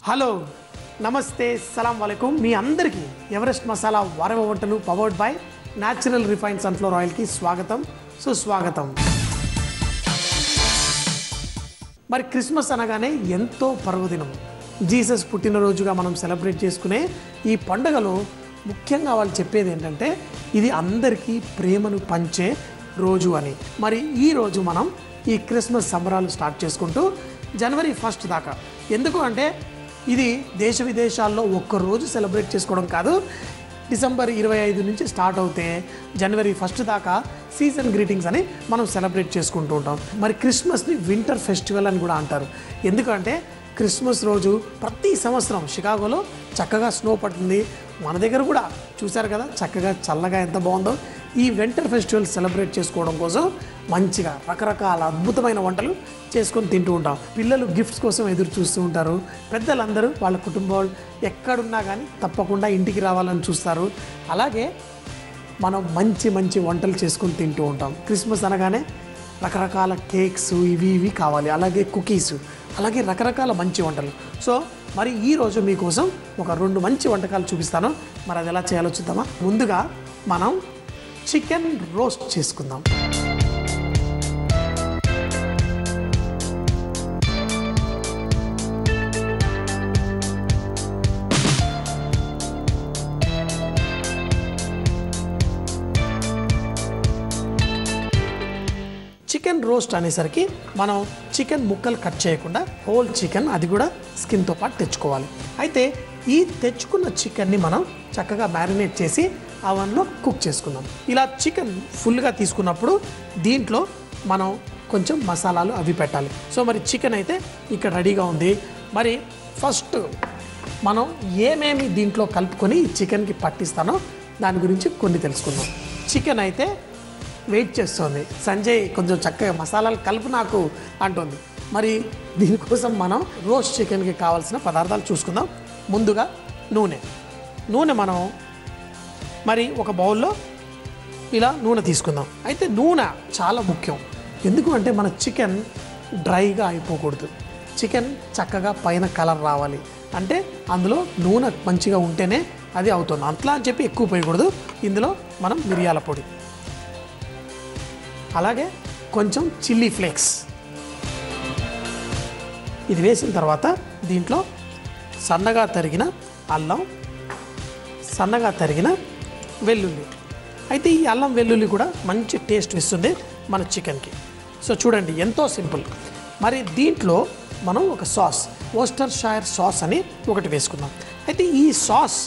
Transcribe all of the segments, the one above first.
Hello నమస్తే సలాం వాలేకుం మీ అందరికీ Everest masala వారవ వంటలు powered by natural refined sunflower ఆయిల్కి స్వాగతం సుస్వాగతం. మరి క్రిస్మస్ అనగానే ఎంతో పర్వదినం, జీసస్ పుట్టినరోజుగా మనం సెలబ్రేట్ చేసుకునే ఈ పండుగలో ముఖ్యంగా వాళ్ళు చెప్పేది ఏంటంటే ఇది అందరికీ ప్రేమను పంచే రోజు అని. మరి ఈరోజు మనం ఈ క్రిస్మస్ సంబరాలు స్టార్ట్ చేసుకుంటూ జనవరి 1 దాకా, ఎందుకు అంటే ఇది దేశ విదేశాల్లో ఒక్కరోజు సెలబ్రేట్ చేసుకోవడం కాదు, డిసెంబర్ 25 నుంచి స్టార్ట్ అవుతే జనవరి 1 దాకా సీజన్ గ్రీటింగ్స్ అని మనం సెలబ్రేట్ చేసుకుంటూ ఉంటాం. మరి క్రిస్మస్ని వింటర్ ఫెస్టివల్ అని కూడా అంటారు. ఎందుకంటే క్రిస్మస్ రోజు ప్రతి సంవత్సరం షికాగోలో చక్కగా స్నో పడుతుంది. మన దగ్గర కూడా చూశారు కదా చక్కగా చల్లగా ఎంత బాగుందో. ఈ వింటర్ ఫెస్టివల్ సెలబ్రేట్ చేసుకోవడం కోసం మంచిగా రకరకాల అద్భుతమైన వంటలు చేసుకొని తింటూ ఉంటాం. పిల్లలు గిఫ్ట్స్ కోసం ఎదురు చూస్తూ ఉంటారు. పెద్దలందరూ వాళ్ళ కుటుంబాలు ఎక్కడున్నా కానీ తప్పకుండా ఇంటికి రావాలని చూస్తారు. అలాగే మనం మంచి మంచి వంటలు చేసుకొని తింటూ ఉంటాం. క్రిస్మస్ అనగానే రకరకాల కేక్స్ ఇవి కావాలి, అలాగే కుకీస్, అలాగే రకరకాల మంచి వంటలు. సో మరి ఈరోజు మీకోసం ఒక 2 మంచి వంటకాలు చూపిస్తాను. మరి అది ఎలా చేయాలో చూద్దామా. ముందుగా మనం చికెన్ రోస్ట్ చేసుకుందాం. చికెన్ రోస్ట్ అనేసరికి మనం చికెన్ ముక్కలు కట్ చేయకుండా హోల్ చికెన్, అది కూడా స్కిన్తో పాటు తెచ్చుకోవాలి. అయితే ఈ తెచ్చుకున్న చికెన్ని మనం చక్కగా మ్యారినేట్ చేసి అవన్లో కుక్ చేసుకుందాం. ఇలా చికెన్ ఫుల్గా తీసుకున్నప్పుడు దీంట్లో మనం కొంచెం మసాలాలు అవి పెట్టాలి. సో మరి చికెన్ అయితే ఇక్కడ రెడీగా ఉంది. మరి ఫస్ట్ మనం ఏమేమి దీంట్లో కలుపుకొని చికెన్కి పట్టిస్తానో దాని గురించి కొన్ని తెలుసుకుందాం. చికెన్ అయితే వెయిట్ చేస్తుంది, సంజయ్ కొంచెం చక్కగా మసాలాలు కలుపు నాకు అంటుంది. మరి దీనికోసం మనం రోస్ట్ చికెన్కి కావాల్సిన పదార్థాలు చూసుకుందాం. ముందుగా నూనె మనం మరి ఒక బౌల్లో ఇలా నూనె తీసుకుందాం. అయితే నూనె చాలా ముఖ్యం, ఎందుకు అంటే మన చికెన్ డ్రైగా అయిపోకూడదు. చికెన్ చక్కగా పైన కలర్ రావాలి అంటే అందులో నూనె మంచిగా ఉంటేనే అది అవుతుంది. అట్లా అని చెప్పి ఎక్కువ పోయకూడదు. ఇందులో మనం మిరియాల పొడి, అలాగే కొంచెం చిల్లీ ఫ్లేక్స్ ఇది వేసిన తర్వాత దీంట్లో సన్నగా తరిగిన అల్లం, సన్నగా తరిగిన వెల్లుల్లి. అయితే ఈ అల్లం వెల్లుల్లి కూడా మంచి టేస్ట్ ఇస్తుంది మన చికెన్కి. సో చూడండి ఎంతో సింపుల్. మరి దీంట్లో మనం ఒక సాస్, ఓస్టర్షైర్ సాస్ అని ఒకటి వేసుకుందాం. అయితే ఈ సాస్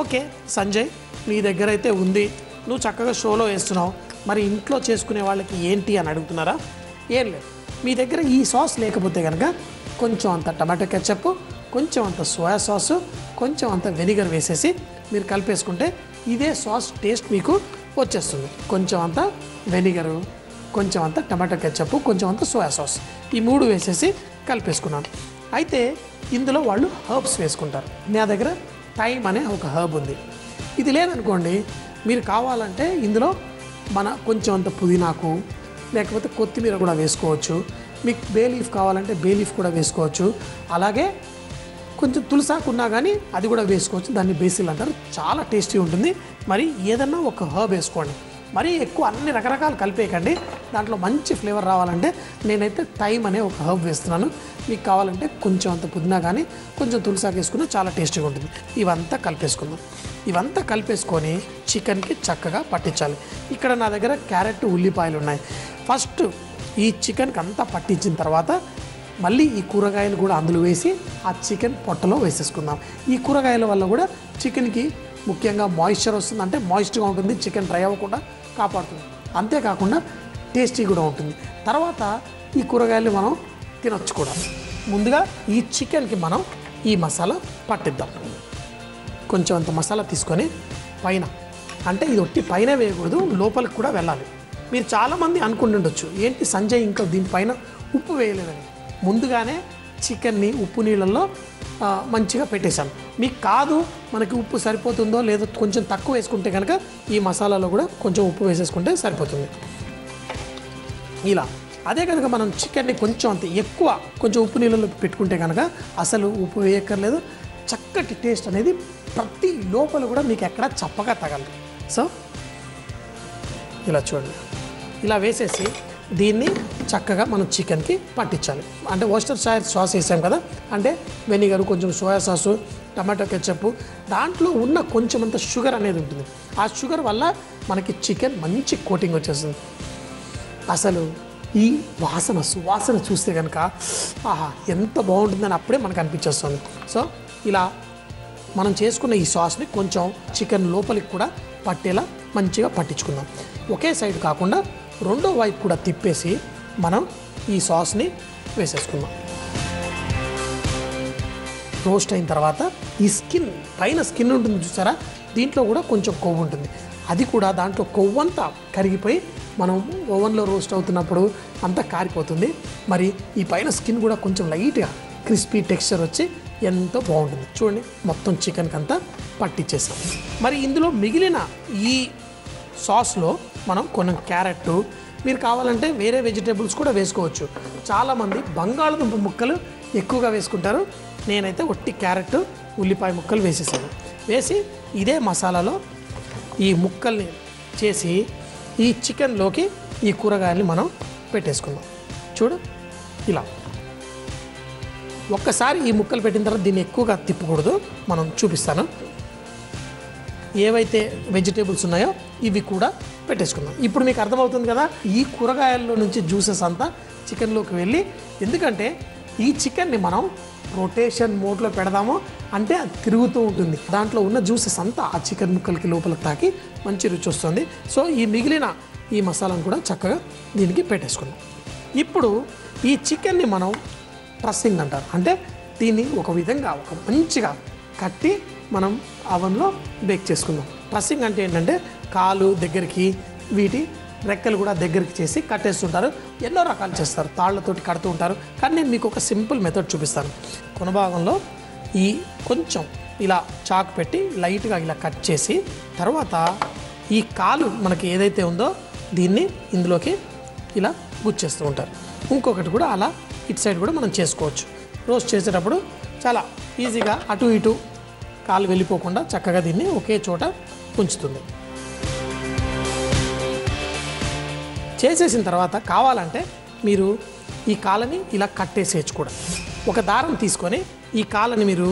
ఓకే సంజయ్ నీ దగ్గర అయితే ఉంది, నువ్వు చక్కగా షోలో వేస్తున్నావు, మరి ఇంట్లో చేసుకునే వాళ్ళకి ఏంటి అని అడుగుతున్నారా? ఏం లేదు, మీ దగ్గర ఈ సాస్ లేకపోతే కనుక కొంచెం అంత టమాటో కెచప్, కొంచెం అంత సోయా సాసు, కొంచెం అంత వెనిగర్ వేసేసి మీరు కలిపేసుకుంటే ఇదే సాస్ టేస్ట్ మీకు వచ్చేస్తుంది. కొంచెం అంత వెనిగరు, కొంచెం అంత టమాటో కెచప్, కొంచెం అంత సోయా సాస్, ఈ 3 వేసేసి కలిపేసుకున్నాను. అయితే ఇందులో వాళ్ళు హర్బ్స్ వేసుకుంటారు. నా దగ్గర థైమ్ అనే ఒక హర్బ్ ఉంది. ఇది లేదనుకోండి, మీరు కావాలంటే ఇందులో మన కొంచెం అంత పుదీనాకు లేకపోతే కొత్తిమీర కూడా వేసుకోవచ్చు. మీకు బే లీఫ్ కావాలంటే బే లీఫ్ కూడా వేసుకోవచ్చు. అలాగే కొంచెం తులసాకు ఉన్నా కానీ అది కూడా వేసుకోవచ్చు. దాన్ని బేసిల్ అంటారు. చాలా టేస్టీ ఉంటుంది. మరి ఏదన్నా ఒక హర్బ్ వేసుకోండి, మరీ ఎక్కువ అన్ని రకరకాలు కలిపేయకండి. దాంట్లో మంచి ఫ్లేవర్ రావాలంటే నేనైతే థైమ్ అనే ఒక హర్బ్ వేస్తున్నాను. మీకు కావాలంటే కొంచెం అంత పుదీనా కానీ కొంచెం తులసాకు వేసుకున్నా చాలా టేస్టీగా ఉంటుంది. ఇవంతా కలిపేసుకుందాం. ఇవంతా కలిపేసుకొని చికెన్కి చక్కగా పట్టించాలి. ఇక్కడ నా దగ్గర క్యారెట్, ఉల్లిపాయలు ఉన్నాయి. ఫస్ట్ ఈ చికెన్కి అంతా పట్టించిన తర్వాత మళ్ళీ ఈ కూరగాయలు కూడా అందులో వేసి ఆ చికెన్ పొట్టలో వేసేసుకుందాం. ఈ కూరగాయల వల్ల కూడా చికెన్కి ముఖ్యంగా మాయిశ్చర్ వస్తుంది, అంటే మాయిస్ట్గా ఉంటుంది, చికెన్ డ్రై అవ్వకుండా కాపాడుతుంది. అంతేకాకుండా టేస్టీ కూడా ఉంటుంది. తర్వాత ఈ కూరగాయలు మనం తినొచ్చు కూడా. ముందుగా ఈ చికెన్కి మనం ఈ మసాలా పట్టిద్దాం. కొంచెం అంత మసాలా తీసుకొని పైన, అంటే ఇది ఒట్టి పైన వేయకూడదు, లోపలికి కూడా వెళ్ళాలి. మీరు చాలామంది అనుకుంటుండొచ్చు ఏంటి సంజయ్ ఇంకా దీనిపైన ఉప్పు వేయలేదని. ముందుగానే చికెన్ని ఉప్పు నీళ్ళల్లో మంచిగా పెట్టేశాను. మీకు కాదు మనకి ఉప్పు సరిపోతుందో లేదో కొంచెం తక్కువ వేసుకుంటే కనుక ఈ మసాలాలో కూడా కొంచెం ఉప్పు వేసేసుకుంటే సరిపోతుంది. ఇలా అదే కనుక మనం చికెన్ని కొంచెం అంత ఎక్కువ కొంచెం ఉప్పు నీళ్ళలో పెట్టుకుంటే కనుక అసలు ఉప్పు వేయక్కర్లేదు, చక్కటి టేస్ట్ అనేది ప్రతి లోపల కూడా మీకు ఎక్కడ చప్పగా తగలదు. సో ఇలా చూడండి, ఇలా వేసేసి దీన్ని చక్కగా మనం చికెన్కి పట్టించాలి. అంటే ఓస్టర్షైర్ సాస్ వేసాం కదా, అంటే వెనిగర్, కొంచెం సోయా సాసు, టమాటో కెచప్, దాంట్లో ఉన్న కొంచెం అంత షుగర్ అనేది ఉంటుంది. ఆ షుగర్ వల్ల మనకి చికెన్ మంచి కోటింగ్ వచ్చేస్తుంది. అసలు ఈ సువాసన చూస్తే కనుక ఆహా ఎంత బాగుంటుందని అప్పుడే మనకు అనిపించేస్తుంది. సో ఇలా మనం చేసుకున్న ఈ సాస్ని కొంచెం చికెన్ లోపలికి కూడా పట్టేలా మంచిగా పట్టించుకుందాం. ఒకే సైడ్ కాకుండా రెండో వైపు కూడా తిప్పేసి మనం ఈ సాస్ని వేసేసుకుందాం. రోస్ట్ అయిన తర్వాత ఈ పైన స్కిన్ ఉంటుంది చూసారా, దీంట్లో కూడా కొంచెం కొవ్వు ఉంటుంది. అది కూడా దాంట్లో కొవ్వంతా కరిగిపోయి మనం ఓవెన్లో రోస్ట్ అవుతున్నప్పుడు అంతా కారిపోతుంది. మరి ఈ పైన స్కిన్ కూడా కొంచెం లైట్గా క్రిస్పీ టెక్స్చర్ వచ్చి ఎంతో బాగుంటుంది. చూడండి, మొత్తం చికెన్కి అంతా పట్టించేసాం. మరి ఇందులో మిగిలిన ఈ సాస్లో మనం కొన్ని క్యారెట్, మీరు కావాలంటే వేరే వెజిటేబుల్స్ కూడా వేసుకోవచ్చు. చాలామంది బంగాళదుంప ముక్కలు ఎక్కువగా వేసుకుంటారు. నేనైతే ఒట్టి క్యారెట్, ఉల్లిపాయ ముక్కలు వేసేసాను. వేసి ఇదే మసాలాలో ఈ ముక్కల్ని చేసి ఈ చికెన్లోకి ఈ కూరగాయల్ని మనం పెట్టేసుకుందాం. చూడు, ఇలా ఒక్కసారి ఈ ముక్కలు పెట్టిన తర్వాత దీన్ని ఎక్కువగా తిప్పకూడదు. మనం చూపిస్తాను. ఏవైతే వెజిటేబుల్స్ ఉన్నాయో ఇవి కూడా పెట్టేసుకుందాం. ఇప్పుడు మీకు అర్థమవుతుంది కదా, ఈ కూరగాయల్లో నుంచి జ్యూసెస్ అంతా చికెన్లోకి వెళ్ళి, ఎందుకంటే ఈ చికెన్ని మనం రొటేషన్ మోడ్లో పెడదాము అంటే అది తిరుగుతూ ఉంటుంది. దాంట్లో ఉన్న జ్యూసెస్ అంతా ఆ చికెన్ ముక్కలకి లోపలికి తాకి మంచి రుచి వస్తుంది. సో ఈ మిగిలిన ఈ మసాలాను కూడా చక్కగా దీనికి పెట్టేసుకుందాం. ఇప్పుడు ఈ చికెన్ని మనం ట్రస్సింగ్ అంటారు. అంటే దీన్ని ఒక విధంగా ఒక మంచిగా కట్టి మనం అవన్లో బేక్ చేసుకుందాం. ట్రస్సింగ్ అంటే ఏంటంటే కాలు దగ్గరికి, వీటి రెక్కలు కూడా దగ్గరికి చేసి కట్టేస్తుంటారు. ఎన్నో రకాలు చేస్తారు, తాళ్లతోటి కడుతూ ఉంటారు. కానీ నేను మీకు ఒక సింపుల్ మెథడ్ చూపిస్తాను. కొనభాగంలో ఈ కొంచెం ఇలా చాకు పెట్టి లైట్గా ఇలా కట్ చేసి, తర్వాత ఈ కాలు మనకి ఏదైతే ఉందో దీన్ని ఇందులోకి ఇలా గుచ్చేస్తూ ఉంటారు. ఇంకొకటి కూడా అలా ఇటు సైడ్ కూడా మనం చేసుకోవచ్చు. రోస్ట్ చేసేటప్పుడు చాలా ఈజీగా అటు ఇటు కాలు వెళ్ళిపోకుండా చక్కగా దీన్ని ఒకే చోట ఉంచుతుంది. చేసేసిన తర్వాత కావాలంటే మీరు ఈ కాలని ఇలా కట్టేసేయచ్చు కూడా. ఒక దారం తీసుకొని ఈ కాలని మీరు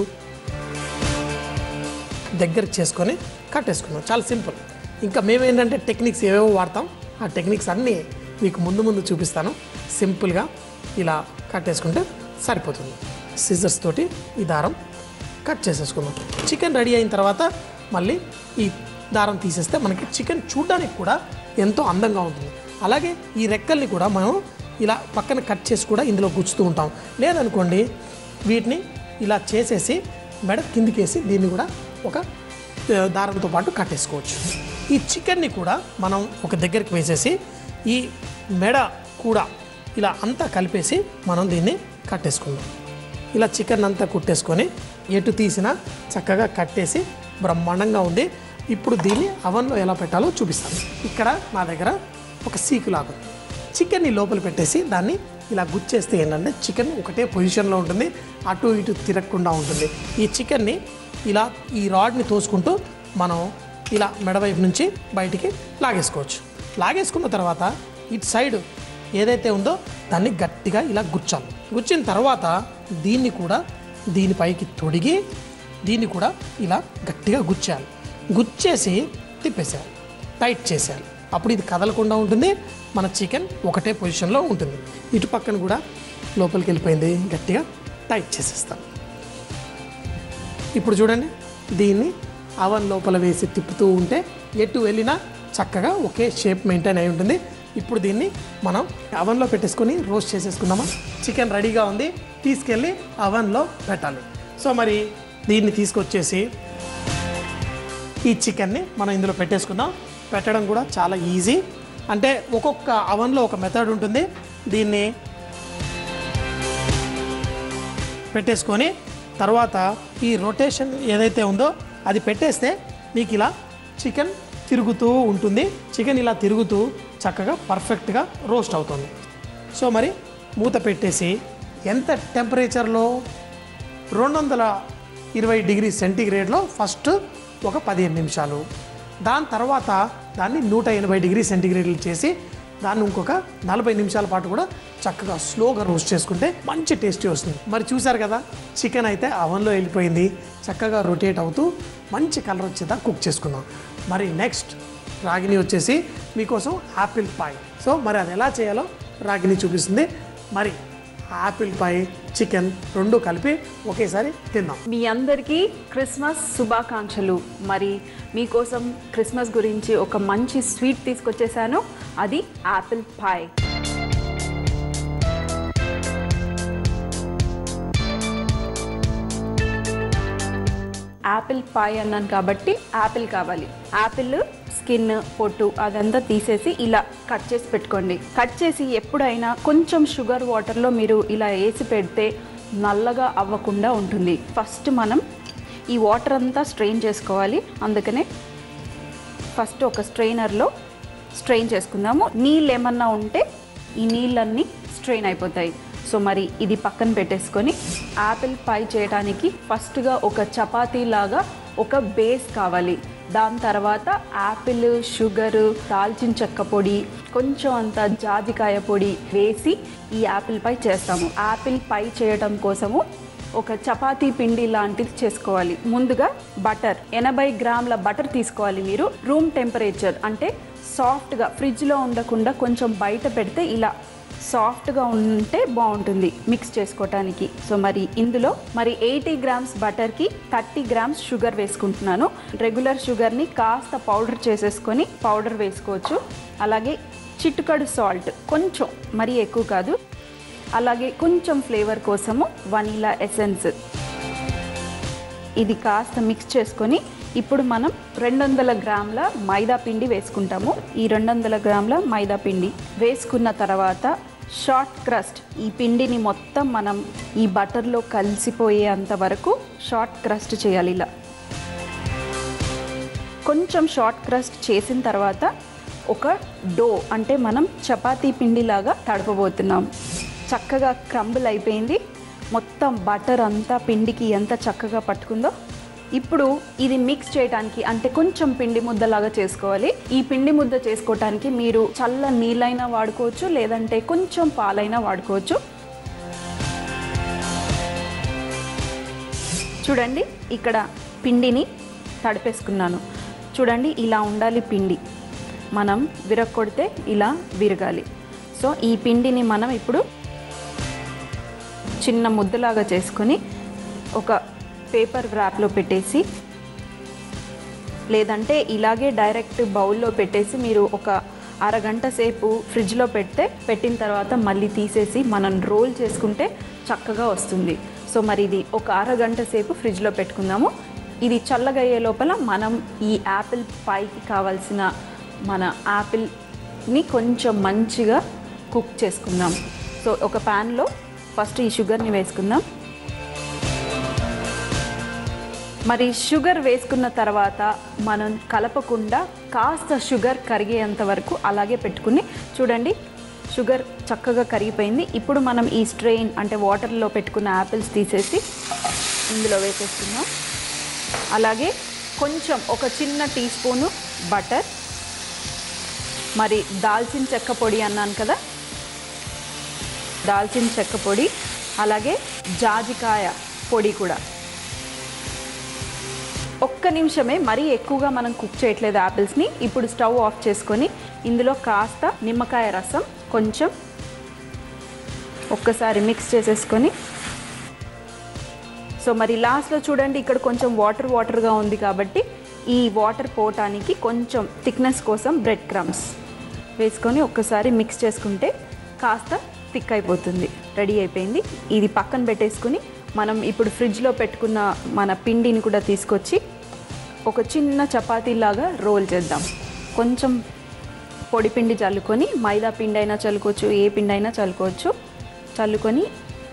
దగ్గరికి చేసుకొని కట్టేసుకుందాం. చాలా సింపుల్. ఇంకా మేమేంటంటే టెక్నిక్స్ ఏవేవో వాడతాం. ఆ టెక్నిక్స్ అన్నీ మీకు ముందు చూపిస్తాను. సింపుల్గా ఇలా కట్టేసుకుంటే సరిపోతుంది. సిజర్స్ తోటి ఈ దారం కట్ చేసేసుకుందాం. చికెన్ రెడీ అయిన తర్వాత మళ్ళీ ఈ దారం తీసేస్తే మనకి చికెన్ చూడడానికి కూడా ఎంతో అందంగా ఉంటుంది. అలాగే ఈ రెక్కల్ని కూడా మనం ఇలా పక్కన కట్ చేసి కూడా ఇందులో గుచ్చుతూ ఉంటాం. లేదనుకోండి వీటిని ఇలా చేసేసి మెడ కిందికేసి దీన్ని కూడా ఒక దారంతో పాటు కట్టేసుకోవచ్చు. ఈ చికెన్ని కూడా మనం ఒక దగ్గరికి వేసేసి ఈ మెడ కూడా ఇలా అంతా కలిపేసి మనం దీన్ని కట్టేసుకుందాం. ఇలా చికెన్ అంతా కుట్టేసుకొని ఎటు తీసినా చక్కగా కట్టేసి బ్రహ్మాండంగా ఉంది. ఇప్పుడు దీన్ని అవన్లో ఎలా పెట్టాలో చూపిస్తాను. ఇక్కడ నా దగ్గర ఒక సీకులాగా చికెన్ని లోపల పెట్టేసి దాన్ని ఇలా గుచ్చేస్తే ఏంటంటే చికెన్ ఒకటే పొజిషన్లో ఉంటుంది, అటు ఇటు తిరగకుండా ఉంటుంది. ఈ చికెన్ని ఇలా ఈ రాడ్ని తోసుకుంటూ మనం ఇలా మెడవైపు నుంచి బయటికి లాగేసుకోవచ్చు. లాగేసుకున్న తర్వాత ఇటు సైడ్ ఏదైతే ఉందో దాన్ని గట్టిగా ఇలా గుచ్చాలి. గుచ్చిన తర్వాత దీన్ని కూడా దీనిపైకి తొడిగి దీన్ని కూడా ఇలా గట్టిగా గుచ్చాలి. గుచ్చేసి తిప్పేసేయాలి, టైట్ చేసేయాలి. అప్పుడు ఇది కదలకుండా ఉంటుంది, మన చికెన్ ఒకటే పొజిషన్లో ఉంటుంది. ఇటు పక్కన కూడా లోపలికి వెళ్ళిపోయింది, గట్టిగా టైట్ చేసేస్తాం. ఇప్పుడు చూడండి, దీన్ని అవన్ లోపల వేసి తిప్పుతూ ఉంటే ఎటు వెళ్ళినా చక్కగా ఒకే షేప్ మెయింటైన్ అయి ఉంటుంది. ఇప్పుడు దీన్ని మనం అవన్లో పెట్టేసుకొని రోస్ట్ చేసేసుకుందామా. చికెన్ రెడీగా ఉంది, తీసుకెళ్ళి అవన్లో పెట్టాలి. సో మరి దీన్ని తీసుకొచ్చేసి ఈ చికెన్ని మనం ఇందులో పెట్టేసుకుందాం. పెట్టడం కూడా చాలా ఈజీ. అంటే ఒక్కొక్క అవన్లో ఒక మెథడ్ ఉంటుంది. దీన్ని పెట్టేసుకొని తర్వాత ఈ రొటేషన్ ఏదైతే ఉందో అది పెట్టేస్తే మీకు ఇలా చికెన్ తిరుగుతూ ఉంటుంది. చికెన్ ఇలా తిరుగుతూ చక్కగా పర్ఫెక్ట్గా రోస్ట్ అవుతుంది. సో మరి మూత పెట్టేసి ఎంత టెంపరేచర్లో 220 డిగ్రీ సెంటీగ్రేడ్లో ఫస్ట్ ఒక 15 నిమిషాలు, దాని తర్వాత దాన్ని 180 డిగ్రీ సెంటీగ్రేడ్లు చేసి దాన్ని ఇంకొక 40 నిమిషాల పాటు కూడా చక్కగా స్లోగా రోస్ట్ చేసుకుంటే మంచి టేస్టీ వస్తుంది. మరి చూసారు కదా, చికెన్ అయితే అవన్లో వెళ్ళిపోయింది, చక్కగా రొటేట్ అవుతూ మంచి కలర్ వచ్చేదా కుక్ చేసుకుందాం. మరి నెక్స్ట్ రాగిని వచ్చేసి మీకోసం యాపిల్ పాయ్. సో మరి అది ఎలా చేయాలో రాగిని చూపిస్తుంది. మరి యాపిల్ పాయ్ చికెన్ రెండు కలిపి ఒకేసారి తిందాం. మీ అందరికీ క్రిస్మస్ శుభాకాంక్షలు. మరి మీకోసం క్రిస్మస్ గురించి ఒక మంచి స్వీట్ తీసుకొచ్చేసాను, అది యాపిల్ పాయ్. యాపిల్ పాయ్ అన్నాను కాబట్టి యాపిల్ కావాలి. యాపిల్ స్కిన్ పొట్టు అదంతా తీసేసి ఇలా కట్ చేసి పెట్టుకోండి. కట్ చేసి ఎప్పుడైనా కొంచెం షుగర్ వాటర్లో మీరు ఇలా వేసి పెడితే నల్లగా అవ్వకుండా ఉంటుంది. ఫస్ట్ మనం ఈ వాటర్ అంతా స్ట్రెయిన్ చేసుకోవాలి. అందుకనే ఫస్ట్ ఒక స్ట్రెయినర్లో స్ట్రెయిన్ చేసుకుందాము. నీళ్ళు ఏమన్నా ఉంటే ఈ నీళ్ళన్నీ స్ట్రెయిన్ అయిపోతాయి. సో మరి ఇది పక్కన పెట్టేసుకొని యాపిల్ పై చేయడానికి ఫస్ట్గా ఒక చపాతీ లాగా ఒక బేస్ కావాలి. దాని తర్వాత యాపిల్, షుగరు, దాల్చిన చెక్క పొడి, కొంచెం అంత జాజికాయ పొడి వేసి ఈ యాపిల్ పై చేస్తాము. యాపిల్ పై చేయడం కోసము ఒక చపాతీ పిండి లాంటిది చేసుకోవాలి. ముందుగా బటర్ 80 గ్రాముల బటర్ తీసుకోవాలి. మీరు రూమ్ టెంపరేచర్ అంటే సాఫ్ట్గా, ఫ్రిడ్జ్లో ఉండకుండా కొంచెం బయట పెడితే ఇలా సాఫ్ట్గా ఉంటే బాగుంటుంది మిక్స్ చేసుకోవటానికి. సో మరి ఇందులో మరి 80 గ్రామ్స్ బటర్కి 30 గ్రామ్స్ షుగర్ వేసుకుంటున్నాను. రెగ్యులర్ షుగర్ని కాస్త పౌడర్ చేసేసుకొని పౌడర్ వేసుకోవచ్చు. అలాగే చిటికెడు సాల్ట్, కొంచెం మరీ ఎక్కువ కాదు. అలాగే కొంచెం ఫ్లేవర్ కోసము వనీలా ఎసెన్స్. ఇది కాస్త మిక్స్ చేసుకొని ఇప్పుడు మనం 200 గ్రాముల మైదా పిండి వేసుకుంటాము. ఈ 200 గ్రాముల మైదా పిండి వేసుకున్న తర్వాత షార్ట్ క్రస్ట్, ఈ పిండిని మొత్తం మనం ఈ బటర్లో కలిసిపోయేంత వరకు షార్ట్ క్రస్ట్ చేయాలి. ఇలా కొంచెం షార్ట్ క్రస్ట్ చేసిన తర్వాత ఒక డో అంటే మనం చపాతీ పిండిలాగా తడపబోతున్నాం. చక్కగా క్రంబుల్ అయిపోయింది. మొత్తం బటర్ అంతా పిండికి ఎంత చక్కగా పట్టుకుందో. ఇప్పుడు ఇది మిక్స్ చేయడానికి అంటే కొంచెం పిండి ముద్దలాగా చేసుకోవాలి. ఈ పిండి ముద్ద చేసుకోవటానికి మీరు చల్ల నీళ్ళైనా వాడుకోవచ్చు, లేదంటే కొంచెం పాలైనా వాడుకోవచ్చు. చూడండి, ఇక్కడ పిండిని తడిపేసుకున్నాను. చూడండి, ఇలా ఉండాలి పిండి. మనం విరగొడితే ఇలా విరగాలి. సో ఈ పిండిని మనం ఇప్పుడు చిన్న ముద్దలాగా చేసుకొని ఒక పేపర్ వ్రాప్లో పెట్టేసి, లేదంటే ఇలాగే డైరెక్ట్ బౌల్లో పెట్టేసి మీరు ఒక అరగంట సేపు ఫ్రిడ్జ్లో పెట్టిన తర్వాత మళ్ళీ తీసేసి మనం రోల్ చేసుకుంటే చక్కగా వస్తుంది. సో మరి ఇది ఒక అరగంట సేపు ఫ్రిడ్జ్లో పెట్టుకుందాము. ఇది చల్లగా అయ్యే లోపల మనం ఈ యాపిల్ పైకి కావాల్సిన మన యాపిల్ని కొంచెం మంచిగా కుక్ చేసుకుందాం. సో ఒక ప్యాన్లో ఫస్ట్ ఈ షుగర్ని వేసుకుందాం. మరి షుగర్ వేసుకున్న తర్వాత మనం కలపకుండా కాస్త షుగర్ కరిగేంత వరకు అలాగే పెట్టుకుని, చూడండి షుగర్ చక్కగా కరిగిపోయింది. ఇప్పుడు మనం ఈ స్ట్రెయిన్ అంటే వాటర్లో పెట్టుకున్న యాపిల్స్ తీసేసి ఇందులో వేసేస్తున్నాం. అలాగే కొంచెం ఒక చిన్న టీ స్పూను బటర్, మరి దాల్చిన చెక్క పొడి అన్నాను కదా, దాల్చిన చెక్క పొడి, అలాగే జాజికాయ పొడి కూడా. ఒక్క నిమిషమే, మరీ ఎక్కువగా మనం కుక్ చేయట్లేదు యాపిల్స్ని. ఇప్పుడు స్టవ్ ఆఫ్ చేసుకొని ఇందులో కాస్త నిమ్మకాయ రసం కొంచెం ఒక్కసారి మిక్స్ చేసేసుకొని, సో మరి లాస్ట్లో చూడండి ఇక్కడ కొంచెం వాటర్గా ఉంది కాబట్టి ఈ వాటర్ పోవటానికి కొంచెం థిక్నెస్ కోసం బ్రెడ్ క్రమ్స్ వేసుకొని ఒక్కసారి మిక్స్ చేసుకుంటే కాస్త థిక్ అయిపోతుంది. రెడీ అయిపోయింది. ఇది పక్కన పెట్టేసుకుని మనం ఇప్పుడు ఫ్రిడ్జ్లో పెట్టుకున్న మన పిండిని కూడా తీసుకొచ్చి ఒక చిన్న చపాతీలాగా రోల్ చేద్దాం. కొంచెం పొడి పిండి చల్లుకొని, మైదా పిండి అయినా చల్లుకోవచ్చు, ఏ పిండి అయినా చల్లుకోవచ్చు. చల్లుకొని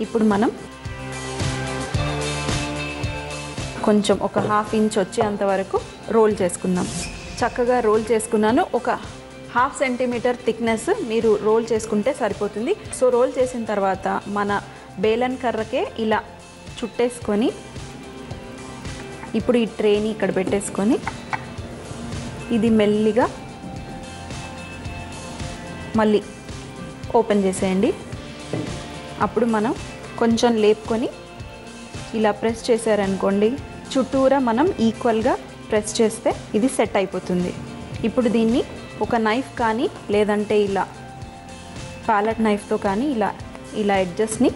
ఇప్పుడు మనం కొంచెం ఒక ½ ఇంచ్ వచ్చేంత వరకు రోల్ చేసుకుందాం. చక్కగా రోల్ చేసుకున్నాను. ఒక 1/2 సెంటీమీటర్ థిక్నెస్ మీరు రోల్ చేసుకుంటే సరిపోతుంది. సో రోల్ చేసిన తర్వాత మన బేలన్ కర్రకే ఇలా చుట్టేసుకొని ఇప్పుడు ఈ ట్రేని ఇక్కడ పెట్టేసుకొని ఇది మెల్లిగా మళ్ళీ ఓపెన్ చేసేయండి. అప్పుడు మనం కొంచెం లేపుకొని ఇలా ప్రెస్ చేశారనుకోండి, చుట్టూరా మనం ఈక్వల్గా ప్రెస్ చేస్తే ఇది సెట్ అయిపోతుంది. ఇప్పుడు దీన్ని ఒక నైఫ్ కానీ లేదంటే ఇలా ప్యాలెట్ నైఫ్తో కానీ ఇలా ఎడ్జెస్ని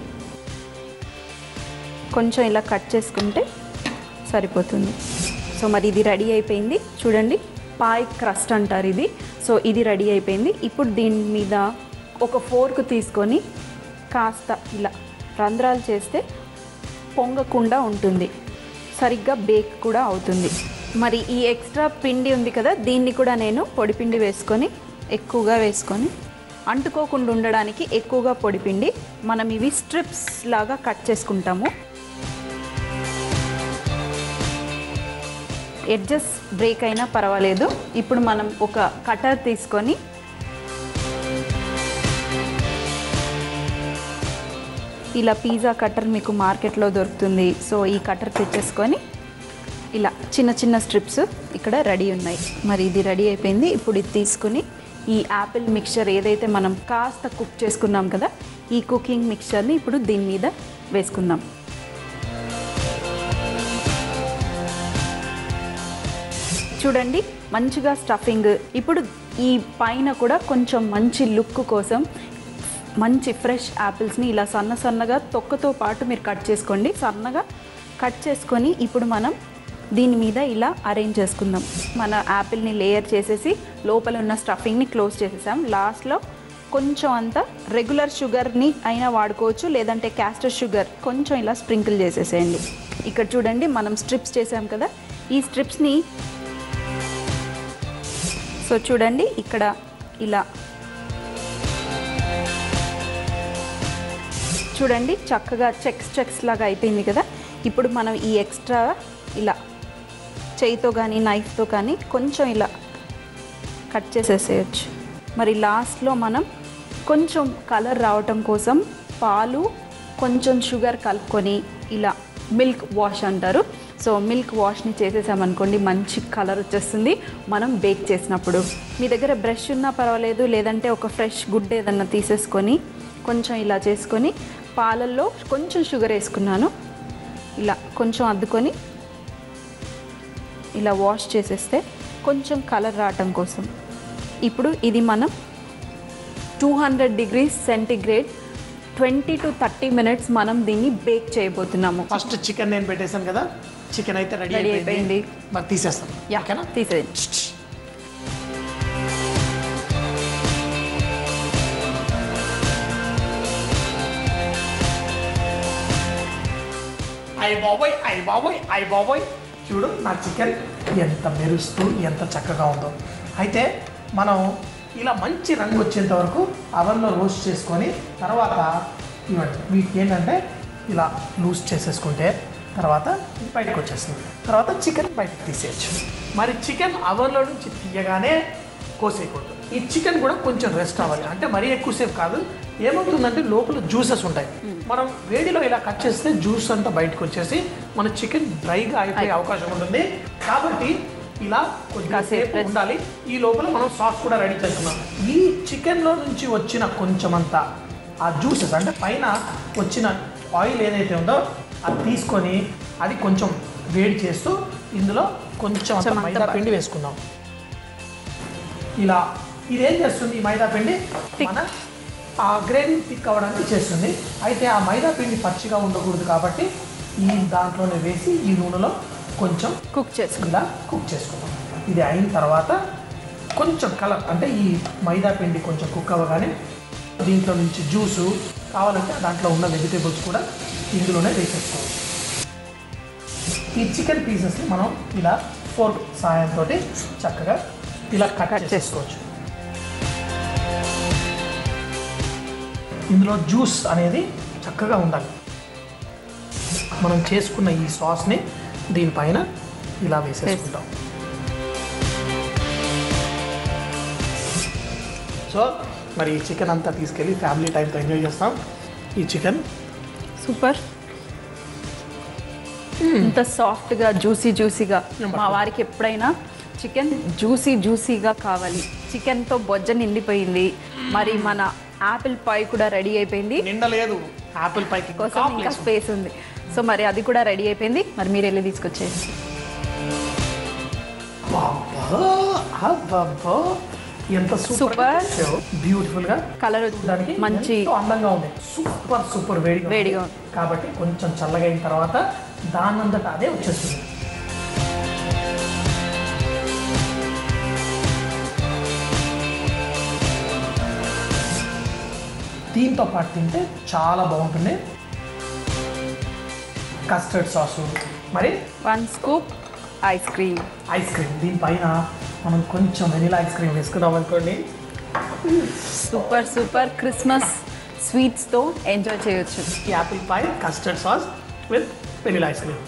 కొంచెం ఇలా కట్ చేసుకుంటే సరిపోతుంది. సో మరి ఇది రెడీ అయిపోయింది. చూడండి, పాయ్ క్రస్ట్ అంటారు ఇది. సో ఇది రెడీ అయిపోయింది. ఇప్పుడు దీని మీద ఒక ఫోర్క్ తీసుకొని కాస్త ఇలా రంధ్రాలు చేస్తే పొంగకుండా ఉంటుంది, సరిగ్గా బేక్ కూడా అవుతుంది. మరి ఈ ఎక్స్ట్రా పిండి ఉంది కదా, దీన్ని కూడా నేను పొడిపిండి వేసుకొని ఎక్కువగా వేసుకొని అంటుకోకుండా ఉండడానికి ఎక్కువగా పొడిపిండి మనం ఇవి స్ట్రిప్స్ లాగా కట్ చేసుకుంటాము. ఎడ్జెస్ బ్రేక్ అయినా పర్వాలేదు. ఇప్పుడు మనం ఒక కటర్ తీసుకొని ఇలా పిజ్జా కటర్ మీకు మార్కెట్లో దొరుకుతుంది. సో ఈ కటర్ తెచ్చేసుకొని ఇలా చిన్న చిన్న స్ట్రిప్స్ ఇక్కడ రెడీ ఉన్నాయి. మరి ఇది రెడీ అయిపోయింది. ఇప్పుడు ఇది తీసుకుని ఈ యాపిల్ మిక్చర్ ఏదైతే మనం కాస్త కుక్ చేసుకున్నాం కదా, ఈ కుకింగ్ మిక్చర్ని ఇప్పుడు దీని మీద వేసుకుందాం. చూడండి, మంచిగా స్టఫింగ్. ఇప్పుడు ఈ పైన కూడా కొంచెం మంచి లుక్ కోసం మంచి ఫ్రెష్ యాపిల్స్ని ఇలా సన్నగా తొక్కతో పాటు మీరు కట్ చేసుకోండి. సన్నగా కట్ చేసుకొని ఇప్పుడు మనం దీని మీద ఇలా అరేంజ్ చేసుకుందాం. మన యాపిల్ని లేయర్ చేసేసి లోపల ఉన్న స్టఫింగ్ని క్లోజ్ చేసేసాం. లాస్ట్లో కొంచెం అంత రెగ్యులర్ షుగర్ని అయినా వాడుకోవచ్చు, లేదంటే క్యాస్టర్ షుగర్ కొంచెం ఇలా స్ప్రింకిల్ చేసేసేయండి. ఇక్కడ చూడండి, మనం స్ట్రిప్స్ చేసాం కదా, ఈ స్ట్రిప్స్ని సో చూడండి ఇక్కడ ఇలా చూడండి చక్కగా చెక్స్ లాగా అయిపోయింది కదా. ఇప్పుడు మనం ఈ ఎక్స్ట్రా ఇలా చేయితో కానీ నైఫ్తో కానీ కొంచెం ఇలా కట్ చేసేసేయచ్చు. మరి లాస్ట్లో మనం కొంచెం కలర్ రావటం కోసం పాలు కొంచెం షుగర్ కలుపుకొని ఇలా మిల్క్ వాష్ అంటారు. సో మిల్క్ వాష్ని చేసేసామనుకోండి, మంచి కలర్ వచ్చేస్తుంది మనం బేక్ చేసినప్పుడు. మీ దగ్గర బ్రష్ ఉన్నా పర్వాలేదు, లేదంటే ఒక ఫ్రెష్ గుడ్ ఏదన్నా తీసేసుకొని కొంచెం ఇలా చేసుకొని పాలల్లో కొంచెం షుగర్ వేసుకున్నాను, ఇలా కొంచెం అద్దుకొని ఇలా వాష్ చేసేస్తే కొంచెం కలర్ రావటం కోసం. ఇప్పుడు ఇది మనం 200 degrees సెంటిగ్రేడ్ 20 to 30 minutes మనం దీన్ని బేక్ చేయబోతున్నాము. ఫస్ట్ చికెన్ నేను పెట్టేశాను కదా, చికెన్ అయితే రెడీ అయిపోయింది. మరి తీసేస్తాం. ఓకేనా, తీసేయండి. అయ్య బాబోయ్ చూడు, నా చికెన్ ఎంత మెరుస్తూ ఎంత చక్కగా ఉందో. అయితే మనం ఇలా మంచి రంగు వచ్చేంత వరకు అవన్లో రోస్ట్ చేసుకొని తర్వాత ఇవ్వండి. వీటికి ఏంటంటే ఇలా లూజ్ చేసేసుకుంటే తర్వాత బయటకు వచ్చేస్తుంది. తర్వాత చికెన్ బయటకు తీసేయచ్చు. మరి చికెన్ అవన్లో నుంచి తీయగానే కోసేయకూడదు. ఈ చికెన్ కూడా కొంచెం రెస్ట్ అవ్వాలి, అంటే మరీ ఎక్కువసేపు కాదు. ఏమవుతుందంటే లోపల జ్యూసెస్ ఉంటాయి. మనం వేడిలో ఇలా కట్ చేస్తే జ్యూస్ అంతా బయటకు వచ్చేసి మన చికెన్ డ్రైగా అయిపోయే అవకాశం ఉంటుంది. కాబట్టి ఇలా కొద్దిసేపు ఉండాలి. ఈ లోపల మనం సాస్ కూడా రెడీ చేసుకున్నాం. ఈ చికెన్లో నుంచి వచ్చిన కొంచెం అంతా ఆ జ్యూసెస్ అంటే పైన వచ్చిన ఆయిల్ ఏదైతే ఉందో అది తీసుకొని అది కొంచెం వేడి చేస్తూ ఇందులో కొంచెం అంత మైదా పిండి వేసుకుందాం. ఇలా ఇదేం చేస్తుంది, ఈ మైదా పిండి మన ఆ గ్రేవీ థిక్ అవ్వడానికి చేస్తుంది. అయితే ఆ మైదా పిండి పచ్చిగా ఉండకూడదు కాబట్టి ఈ దాంట్లోనే వేసి ఈ నూనెలో కొంచెం కుక్ చేసుకుందాం. ఇది అయిన తర్వాత కొంచెం కలర్ అంటే ఈ మైదా పిండి కొంచెం కుక్ అవ్వగానే దీంట్లో నుంచి జ్యూసు కావాలంటే దాంట్లో ఉన్న వెజిటేబుల్స్ కూడా ఇందులోనే వేసేసుకోవాలి. ఈ చికెన్ పీసెస్ని మనం ఇలా ఫోర్క్ సాయంతో చక్కగా ఇలా కట్ చేసుకోవచ్చు. ఇందులో జ్యూస్ అనేది చక్కగా ఉండాలి. మనం చేసుకున్న ఈ సాస్ని దీనిపైన ఇలా వేసేసుకుంటాం. సో మరి ఈ చికెన్ అంతా తీసుకెళ్ళి ఫ్యామిలీ టైంతో ఎంజాయ్ చేస్తాం. ఈ చికెన్ సూపర్, ఇంత సాఫ్ట్గా జ్యూసీగా. మా వారికి ఎప్పుడైనా చికెన్ జ్యూసీగా కావాలి. చికెన్తో బొజ్జ నిండిపోయింది. మరి మన యాపిల్ పై కూడా రెడీ అయిపోయింది. నిండలేదు, యాపిల్ పైకి కోసం ఇంకా స్పేస్ ఉంది. సో మరి అది కూడా రెడీ అయిపోయింది. మరి మీరు వెళ్ళి తీసుకొచ్చేయండి. ఎంత సూపర్, బ్యూటిఫుల్ గా కలర్ దానికి మంచి అందంగా ఉంది. సూపర్ వేడిగా ఉంది కాబట్టి కొంచెం చల్లగా అయిన తర్వాత దానంతట అదే వచ్చేస్తుంది. దీంతో పాటు తింటే చాలా బాగుంటుంది. కస్టర్డ్ సాసు, మరి 1 స్కూప్ ఐస్ క్రీమ్. దీనిపైన మనం కొంచెం వెనిలా ఐస్ క్రీమ్ వేసుకున్నాం అనుకోండి, సూపర్ క్రిస్మస్ స్వీట్స్తో ఎంజాయ్ చేయొచ్చు. Apple pi, custard sauce with vanilla ice cream.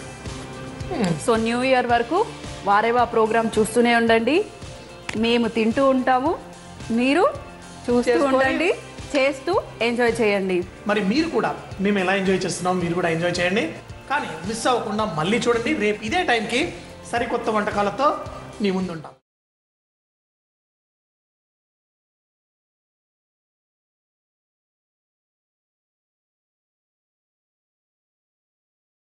So new year వరకు వారేవా ప్రోగ్రామ్ చూస్తూనే ఉండండి. మేము తింటూ ఉంటాము, మీరు చూస్తూ ఉండండి, చేస్తూ ఎంజాయ్ చేయండి. మరి మీరు కూడా మేము ఎలా ఎంజాయ్ చేస్తున్నాం మీరు కూడా ఎంజాయ్ చేయండి. కానీ మిస్ అవ్వకుండా మళ్ళీ చూడండి. రేపు ఇదే టైంకి సరికొత్త వంటకాలతో మీ ముందుంటాం.